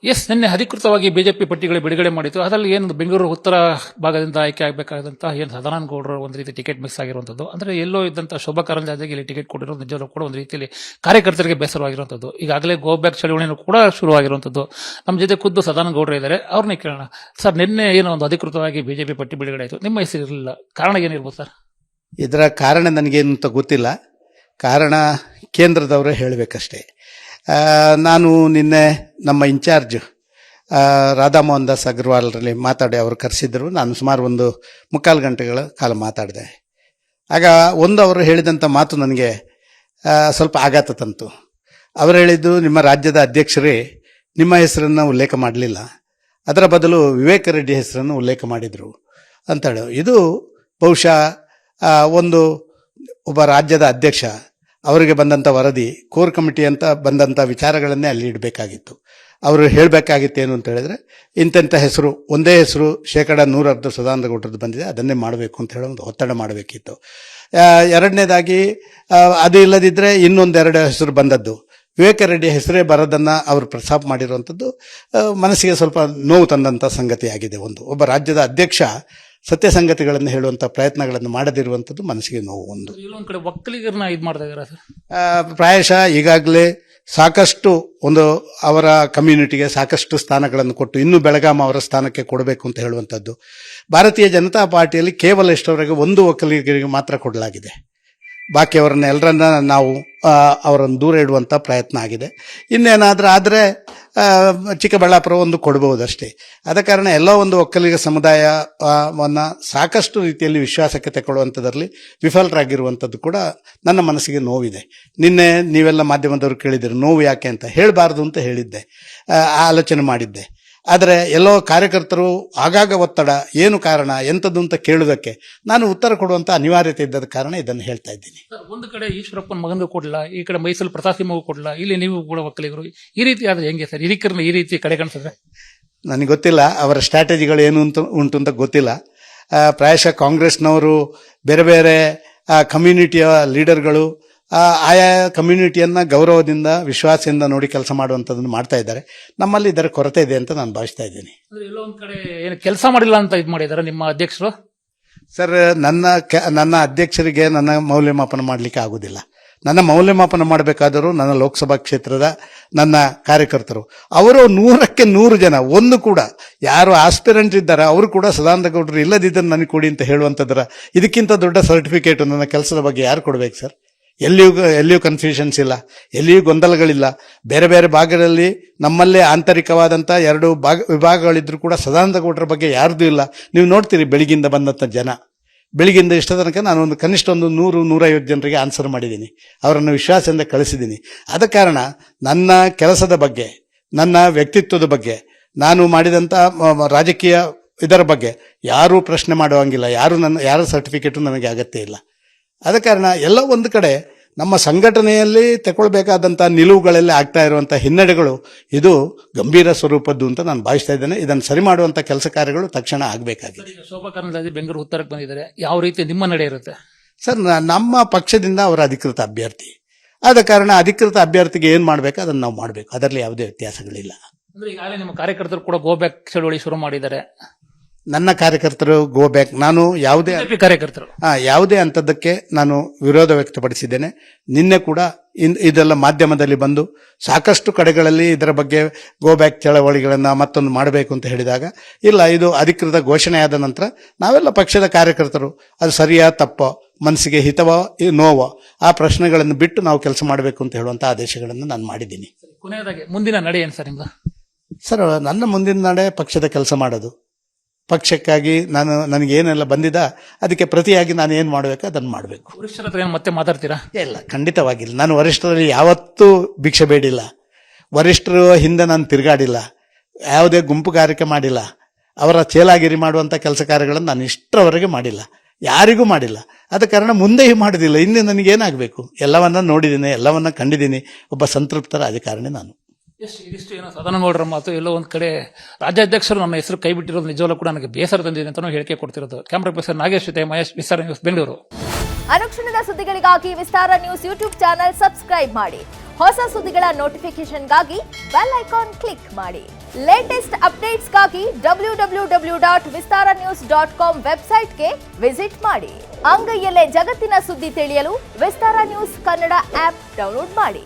ನಿನ್ನೆ ಅಧಿಕೃತವಾಗಿ ಬಿಜೆಪಿ ಪಟ್ಟಿಗಳು ಬಿಡುಗಡೆ ಮಾಡಿತ್ತು. ಅದರಲ್ಲಿ ಏನು ಬೆಂಗಳೂರು ಉತ್ತರ ಭಾಗದಿಂದ ಆಯ್ಕೆ ಆಗಬೇಕಾದಂತಹ ಏನು ಸದಾನಂದ ಗೌಡರು ಒಂದು ರೀತಿ ಟಿಕೆಟ್ ಮಿಕ್ಸ್ ಆಗಿರುವಂತದ್ದು, ಅಂದ್ರೆ ಎಲ್ಲೋ ಇದ್ದಂತಹ ಶೋಭಾ ಕರಂದ್ಲಾಜೆಗೆ ಇಲ್ಲಿ ಟಿಕೆಟ್ ಕೊಟ್ಟಿರೋದು ನಿಜವಾಗ್ಲೂ ಕೂಡ ಒಂದು ರೀತಿಯಲ್ಲಿ ಕಾರ್ಯಕರ್ತರಿಗೆ ಬೇಸರವಾಗಿರುವಂತದ್ದು. ಈಗಾಗಲೇ ಗೋ ಬ್ಯಾಕ್ ಚಳವಳಿನೂ ಕೂಡ ಶುರುವಾಗಿರುವಂತದ್ದು. ನಮ್ಮ ಜೊತೆ ಖುದ್ದು ಸದಾನಂದ ಗೌಡರು ಇದ್ದಾರೆ, ಅವ್ರನ್ನೇ ಕೇಳೋಣ. ಸರ್, ನಿನ್ನೆ ಏನೋ ಒಂದು ಅಧಿಕೃತವಾಗಿ ಬಿಜೆಪಿ ಪಟ್ಟಿ ಬಿಡುಗಡೆ ಆಯಿತು, ನಿಮ್ಮ ಹೆಸರು ಇರಲಿಲ್ಲ, ಕಾರಣ ಏನಿರ್ಬೋದು ಸರ್? ಇದರ ಕಾರಣ ನನಗೇನು ಅಂತ ಗೊತ್ತಿಲ್ಲ. ಕಾರಣ ಕೇಂದ್ರದವರೇ ಹೇಳಬೇಕಷ್ಟೇ. ನಾನು ನಿನ್ನೆ ನಮ್ಮ ಇನ್ಚಾರ್ಜ್ ರಾಧಾಮೋಹನ್ ದಾಸ್ ಅಗರ್ವಾಲ್ರಲ್ಲಿ ಮಾತಾಡಿ ಅವರು ಕರೆಸಿದ್ರು. ನಾನು ಸುಮಾರು 1.25 ಗಂಟೆಗಳ ಕಾಲ ಮಾತಾಡಿದೆ. ಆಗ ಅವರು ಹೇಳಿದಂಥ ಮಾತು ನನಗೆ ಸ್ವಲ್ಪ ಆಘಾತ ತಂತು. ಅವರು ಹೇಳಿದ್ದು, ನಿಮ್ಮ ರಾಜ್ಯದ ಅಧ್ಯಕ್ಷರೇ ನಿಮ್ಮ ಹೆಸರನ್ನು ಉಲ್ಲೇಖ ಮಾಡಲಿಲ್ಲ, ಅದರ ಬದಲು ವಿವೇಕ ರೆಡ್ಡಿ ಹೆಸರನ್ನು ಉಲ್ಲೇಖ ಮಾಡಿದರು ಅಂತೇಳಿ. ಇದು ಬಹುಶಃ ಒಬ್ಬ ರಾಜ್ಯದ ಅಧ್ಯಕ್ಷ ಅವರಿಗೆ ಬಂದಂಥ ವರದಿ, ಕೋರ್ ಕಮಿಟಿ ಅಂತ ಬಂದಂಥ ವಿಚಾರಗಳನ್ನೇ ಅಲ್ಲಿ ಇಡಬೇಕಾಗಿತ್ತು. ಅವರು ಹೇಳಬೇಕಾಗಿತ್ತು ಏನು ಅಂತ ಹೇಳಿದ್ರೆ, ಇಂಥ ಹೆಸರು, ಒಂದೇ ಹೆಸರು 100% ಸದಾನಂದ ಗೌಡರದ್ದು ಬಂದಿದೆ, ಅದನ್ನೇ ಮಾಡಬೇಕು ಅಂತ ಹೇಳೋ ಒಂದು ಒತ್ತಡ ಮಾಡಬೇಕಿತ್ತು. ಎರಡನೇದಾಗಿ ಅದು ಇಲ್ಲದಿದ್ದರೆ ಇನ್ನೊಂದೆರಡು ಹೆಸರು ಬಂದದ್ದು, ವಿವೇಕ ರೆಡ್ಡಿ ಹೆಸರೇ ಬರೋದನ್ನು ಅವರು ಪ್ರಸ್ತಾಪ ಮಾಡಿರುವಂಥದ್ದು ಮನಸ್ಸಿಗೆ ಸ್ವಲ್ಪ ನೋವು ತಂದಂಥ ಸಂಗತಿಯಾಗಿದೆ. ಒಬ್ಬ ರಾಜ್ಯದ ಅಧ್ಯಕ್ಷ ಸತ್ಯ ಸಂಗತಿಗಳನ್ನು ಹೇಳುವಂಥ ಪ್ರಯತ್ನಗಳನ್ನು ಮಾಡದಿರುವಂಥದ್ದು ಮನಸ್ಸಿಗೆ ನೋವು. ಇಲ್ಲೊಂದು ಕಡೆ ಒಕ್ಕಲಿಗರನ್ನ ಇದು ಮಾಡ್ತಾ ಇದ್ದಾರೆ ಸರ್. ಪ್ರಾಯಶಃ ಈಗಾಗಲೇ ಸಾಕಷ್ಟು ಅವರ ಕಮ್ಯುನಿಟಿಗೆ ಸಾಕಷ್ಟು ಸ್ಥಾನಗಳನ್ನು ಕೊಟ್ಟು ಇನ್ನು ಬೆಳಗಾಂ ಅವರ ಸ್ಥಾನಕ್ಕೆ ಕೊಡಬೇಕು ಅಂತ ಹೇಳುವಂಥದ್ದು. ಭಾರತೀಯ ಜನತಾ ಪಾರ್ಟಿಯಲ್ಲಿ ಕೇವಲ ಎಷ್ಟವರೆಗೆ 1 ಒಕ್ಕಲಿಗರಿಗೆ ಮಾತ್ರ ಕೊಡಲಾಗಿದೆ. ಬಾಕಿಯವರನ್ನ ಎಲ್ಲರನ್ನ ನಾವು ಅವರನ್ನು ದೂರ ಇಡುವಂಥ ಪ್ರಯತ್ನ ಆಗಿದೆ. ಇನ್ನೇನಾದರೂ ಆದರೆ ಚಿಕ್ಕಬಳ್ಳಾಪುರ ಕೊಡಬಹುದಷ್ಟೇ. ಆದ ಕಾರಣ ಎಲ್ಲ ಒಕ್ಕಲಿಗ ಸಮುದಾಯವನ್ನು ಸಾಕಷ್ಟು ರೀತಿಯಲ್ಲಿ ವಿಶ್ವಾಸಕ್ಕೆ ತಗೊಳ್ಳುವಂಥದ್ರಲ್ಲಿ ವಿಫಲರಾಗಿರುವಂಥದ್ದು ಕೂಡ ನನ್ನ ಮನಸ್ಸಿಗೆ ನೋವಿದೆ. ನಿನ್ನೆ ನೀವೆಲ್ಲ ಮಾಧ್ಯಮದವರು ಕೇಳಿದ್ದೀರಿ, ನೋವು ಯಾಕೆ ಅಂತ. ಹೇಳಬಾರ್ದು ಅಂತ ಹೇಳಿದ್ದೆ, ಆಲೋಚನೆ ಮಾಡಿದ್ದೆ. ಆದರೆ ಎಲ್ಲೋ ಕಾರ್ಯಕರ್ತರು ಆಗಾಗ ಒತ್ತಡ, ಏನು ಕಾರಣ ಎಂಥದ್ದು ಅಂತ ಕೇಳುವುದಕ್ಕೆ ನಾನು ಉತ್ತರ ಕೊಡುವಂಥ ಅನಿವಾರ್ಯತೆ ಇದ್ದದ ಕಾರಣ ಇದನ್ನು ಹೇಳ್ತಾ ಇದ್ದೀನಿ. ಒಂದು ಕಡೆ ಈಶ್ವರಪ್ಪನ ಮಗನಿಗೂ ಕೊಡಲ್ಲ, ಈ ಕಡೆ ಮೈಸೂರು ಪ್ರತಾಪ್ ಸಿಂಹಗೂ ಕೊಡಲ್ಲ, ಇಲ್ಲಿ ನೀವು ಕೂಡ ಒಕ್ಕಲಿಗರು, ಈ ರೀತಿ ಆದ್ರೆ ಹೆಂಗೆ ಸರ್? ಹಿರಿಕರನ್ನ ಈ ರೀತಿ ಕಡೆ ಕಾಣಿಸಿದ್ರೆ ನನಗೆ ಗೊತ್ತಿಲ್ಲ, ಅವರ ಸ್ಟ್ರಾಟಜಿಗಳು ಏನು ಉಂಟು ಅಂತ ಗೊತ್ತಿಲ್ಲ. ಪ್ರಾಯಶಃ ಕಾಂಗ್ರೆಸ್ನವರು ಬೇರೆ ಬೇರೆ ಕಮ್ಯುನಿಟಿಯ ಲೀಡರ್ಗಳು ಆಯಾ ಕಮ್ಯುನಿಟಿಯನ್ನು ಗೌರವದಿಂದ ವಿಶ್ವಾಸದಿಂದ ನೋಡಿ ಕೆಲಸ ಮಾಡುವಂಥದ್ದನ್ನು ಮಾಡ್ತಾ ಇದ್ದಾರೆ. ನಮ್ಮಲ್ಲಿ ಇದರ ಕೊರತೆ ಇದೆ ಅಂತ ನಾನು ಭಾವಿಸ್ತಾ ಇದ್ದೀನಿ. ಎಲ್ಲೋ ಒಂದು ಕಡೆ ಏನು ಕೆಲಸ ಮಾಡಿಲ್ಲ ಅಂತ ಇದು ಮಾಡಿದ್ದಾರೆ ನಿಮ್ಮ ಅಧ್ಯಕ್ಷರು? ಸರ್, ನನ್ನ ಅಧ್ಯಕ್ಷರಿಗೆ ನನ್ನ ಮೌಲ್ಯಮಾಪನ ಮಾಡಲಿಕ್ಕೆ ಆಗುವುದಿಲ್ಲ. ನನ್ನ ಮೌಲ್ಯಮಾಪನ ಮಾಡಬೇಕಾದರೂ ನನ್ನ ಲೋಕಸಭಾ ಕ್ಷೇತ್ರದ ನನ್ನ ಕಾರ್ಯಕರ್ತರು, ಅವರು 100ಕ್ಕೆ 100 ಜನ, ಒಂದು ಕೂಡ ಯಾರು ಆಸ್ಪಿರೆಂಟ್ ಇದ್ದಾರೆ ಅವರು ಕೂಡ ಸದಾನಂದ ಗೌಡರು ಇಲ್ಲದಿದ್ದರೆ ನನಗೆ ಕೊಡಿ ಅಂತ ಹೇಳುವಂಥದ್ರ ಇದಕ್ಕಿಂತ ದೊಡ್ಡ ಸರ್ಟಿಫಿಕೇಟ್ ನನ್ನ ಕೆಲಸದ ಬಗ್ಗೆ ಯಾರು ಕೊಡಬೇಕು ಸರ್? ಎಲ್ಲಿಯೂ ಕನ್ಫ್ಯೂಷನ್ಸ್ ಇಲ್ಲ, ಎಲ್ಲಿಯೂ ಗೊಂದಲಗಳಿಲ್ಲ. ಬೇರೆ ಬೇರೆ ಭಾಗದಲ್ಲಿ ನಮ್ಮಲ್ಲೇ ಆಂತರಿಕವಾದಂಥ 2 ವಿಭಾಗಗಳಿದ್ರೂ ಕೂಡ ಸದಾನಂದ ಗೌಡರ ಬಗ್ಗೆ ಯಾರ್ದು ಇಲ್ಲ. ನೀವು ನೋಡ್ತೀರಿ, ಬೆಳಗಿಂದ ಬಂದಂಥ ಜನ, ಬೆಳಗಿಂದ ಇಷ್ಟ ತನಕ ನಾನು ಕನಿಷ್ಠ 100-150 ಜನರಿಗೆ ಆನ್ಸರ್ ಮಾಡಿದ್ದೀನಿ, ಅವರನ್ನು ವಿಶ್ವಾಸದಿಂದ ಕಳಿಸಿದ್ದೀನಿ. ಆದ ಕಾರಣ ನನ್ನ ಕೆಲಸದ ಬಗ್ಗೆ, ನನ್ನ ವ್ಯಕ್ತಿತ್ವದ ಬಗ್ಗೆ, ನಾನು ಮಾಡಿದಂಥ ರಾಜಕೀಯ ಇದರ ಬಗ್ಗೆ ಯಾರೂ ಪ್ರಶ್ನೆ ಮಾಡುವಂಗಿಲ್ಲ. ಯಾರ ಸರ್ಟಿಫಿಕೇಟು ನನಗೆ ಅಗತ್ಯ ಇಲ್ಲ. ಆದ ಕಾರಣ ಎಲ್ಲ ಒಂದು ಕಡೆ ನಮ್ಮ ಸಂಘಟನೆಯಲ್ಲಿ ತಗೊಳ್ಬೇಕಾದಂಥ ನಿಲುವುಗಳೆಲ್ಲ ಆಗ್ತಾ ಇರುವಂಥ ಹಿನ್ನಡೆಗಳು ಇದು ಗಂಭೀರ ಸ್ವರೂಪದ್ದು ಅಂತ ನಾನು ಭಾವಿಸ್ತಾ ಇದ್ದೇನೆ. ಇದನ್ನು ಸರಿ ಮಾಡುವಂಥ ಕೆಲಸ ಕಾರ್ಯಗಳು ತಕ್ಷಣ ಆಗಬೇಕಾಗಿದೆ. ಶೋಭಾ ಕರಂದ್ಲಾಜೆ ಬೆಂಗಳೂರು ಉತ್ತರಕ್ಕೆ ಬಂದಿದ್ದಾರೆ, ಯಾವ ರೀತಿ ನಿಮ್ಮ ನಡೆ ಇರುತ್ತೆ ಸರ್? ನಮ್ಮ ಪಕ್ಷದಿಂದ ಅವರ ಅಧಿಕೃತ ಅಭ್ಯರ್ಥಿ ಆದ ಕಾರಣ ಅಧಿಕೃತ ಅಭ್ಯರ್ಥಿಗೆ ಏನು ಮಾಡಬೇಕು ಅದನ್ನು ನಾವು ಮಾಡಬೇಕು, ಅದರಲ್ಲಿ ಯಾವುದೇ ವ್ಯತ್ಯಾಸಗಳಿಲ್ಲ. ಅಂದ್ರೆ ಈಗಾಗಲೇ ನಿಮ್ಮ ಕಾರ್ಯಕರ್ತರು ಕೂಡ ಗೋ ಬ್ಯಾಕ್ ಚಳವಳಿ ಶುರು ಮಾಡಿದ್ದಾರೆ. ನನ್ನ ಕಾರ್ಯಕರ್ತರು ಗೋ ಬ್ಯಾಕ್, ನಾನು ಯಾವುದೇ ಅಂಥದ್ದಕ್ಕೆ ನಾನು ವಿರೋಧ ವ್ಯಕ್ತಪಡಿಸಿದ್ದೇನೆ. ನಿನ್ನೆ ಕೂಡ ಇದೆಲ್ಲ ಮಾಧ್ಯಮದಲ್ಲಿ ಬಂದು ಸಾಕಷ್ಟು ಕಡೆಗಳಲ್ಲಿ ಇದರ ಬಗ್ಗೆ ಗೋ ಬ್ಯಾಕ್ ಚಳವಳಿಗಳನ್ನು ಮತ್ತೊಂದು ಮಾಡಬೇಕು ಅಂತ ಹೇಳಿದಾಗ, ಇಲ್ಲ, ಇದು ಅಧಿಕೃತ ಘೋಷಣೆಯಾದ ನಂತರ ನಾವೆಲ್ಲ ಪಕ್ಷದ ಕಾರ್ಯಕರ್ತರು ಅದು ಸರಿಯಾ ತಪ್ಪೋ, ಮನಸ್ಸಿಗೆ ಹಿತವೋ ನೋವೋ, ಆ ಪ್ರಶ್ನೆಗಳನ್ನು ಬಿಟ್ಟು ನಾವು ಕೆಲಸ ಮಾಡಬೇಕು ಅಂತ ಹೇಳುವಂಥ ಆದೇಶಗಳನ್ನು ನಾನು ಮಾಡಿದ್ದೀನಿ. ಕೊನೆಯದಾಗಿ ಮುಂದಿನ ನಡೆ ಏನು ಸರ್ ನಿಮ್ದು? ಸರ್, ನನ್ನ ಮುಂದಿನ ನಡೆ ಪಕ್ಷದ ಕೆಲಸ ಮಾಡೋದು. ಪಕ್ಷಕ್ಕಾಗಿ ನನಗೇನೆಲ್ಲ ಬಂದಿದ್ದ ಅದಕ್ಕೆ ಪ್ರತಿಯಾಗಿ ನಾನು ಏನು ಮಾಡಬೇಕು ಅದನ್ನು ಮಾಡಬೇಕು. ವರಿಷ್ಠರ ಹತ್ರ ಮತ್ತೆ ಮಾತಾಡ್ತೀರಾ? ಇಲ್ಲ, ಖಂಡಿತವಾಗಿಲ್ಲ. ನಾನು ವರಿಷ್ಠರಲ್ಲಿ ಯಾವತ್ತೂ ಭಿಕ್ಷೆ ಬೇಡಿಲ್ಲ, ವರಿಷ್ಠರು ಹಿಂದೆ ನಾನು ತಿರುಗಾಡಿಲ್ಲ, ಯಾವುದೇ ಗುಂಪುಗಾರಿಕೆ ಮಾಡಿಲ್ಲ, ಅವರ ಚೇಲಾಗಿರಿ ಮಾಡುವಂಥ ಕೆಲಸ ಕಾರ್ಯಗಳನ್ನು ನಾನು ಇಷ್ಟರವರೆಗೆ ಮಾಡಿಲ್ಲ, ಯಾರಿಗೂ ಮಾಡಿಲ್ಲ. ಆದ ಕಾರಣ ಮುಂದೆ ಮಾಡೋದಿಲ್ಲ. ಇನ್ನು ನನಗೇನಾಗಬೇಕು? ಎಲ್ಲವನ್ನ ನೋಡಿದ್ದೀನಿ, ಎಲ್ಲವನ್ನ ಕಂಡಿದ್ದೀನಿ. ಒಬ್ಬ ಸಂತೃಪ್ತರ ಅಧಿಕಾರಿನೇ ನಾನು. ಇದಿಷ್ಟು ಏನೋ ಸದಾನಂದ ಗೌಡರ ಮಾತು. ಎಲ್ಲೋ ಒಂದ್ ಕಡೆ ರಾಜ್ಯಾಧ್ಯಕ್ಷರು ನಮ್ಮ ಹೆಸರು ಕೈ ಬಿಟ್ಟಿರೋದು ನಿಜವಲ್ಲೂ ಕೂಡ ನನಗೆ ಬೇಸರ ತಂದಿದೆ ಅಂತ ಹೇಳಿಕೆ ಕೊಡ್ತಿರೋದು. ಕ್ಯಾಮರಾ ಪರ್ಸನ್ ನಾಗೇಶ್ ಜೊತೆ ಮಹೇಶ್, ವಿಸ್ತಾರ ನ್ಯೂಸ್, ಬೆಂಗಳೂರು. ಅನುಕ್ಷಣದ ಸುದ್ದಿಗಳಿಗಾಗಿ ವಿಸ್ತಾರ ನ್ಯೂಸ್ ಯೂಟ್ಯೂಬ್ ಚಾನೆಲ್ ಸಬ್ಸ್ಕ್ರೈಬ್ ಮಾಡಿ. ಹೊಸ ಸುದ್ದಿಗಳ ನೋಟಿಫಿಕೇಶನ್ಗಾಗಿ ಬೆಲ್ ಐಕಾನ್ ಕ್ಲಿಕ್ ಮಾಡಿ. ಲೇಟೆಸ್ಟ್ ಅಪ್ಡೇಟ್ಸ್ಗಾಗಿ www.vistaranews.com ವೆಬ್ಸೈಟ್ಗೆ ವಿಸಿಟ್ ಮಾಡಿ. ಅಂಗೈಯಲ್ಲೇ ಜಗತ್ತಿನ ಸುದ್ದಿ ತಿಳಿಯಲು ವಿಸ್ತಾರ ನ್ಯೂಸ್ ಕನ್ನಡ ಆಪ್ ಡೌನ್ಲೋಡ್ ಮಾಡಿ.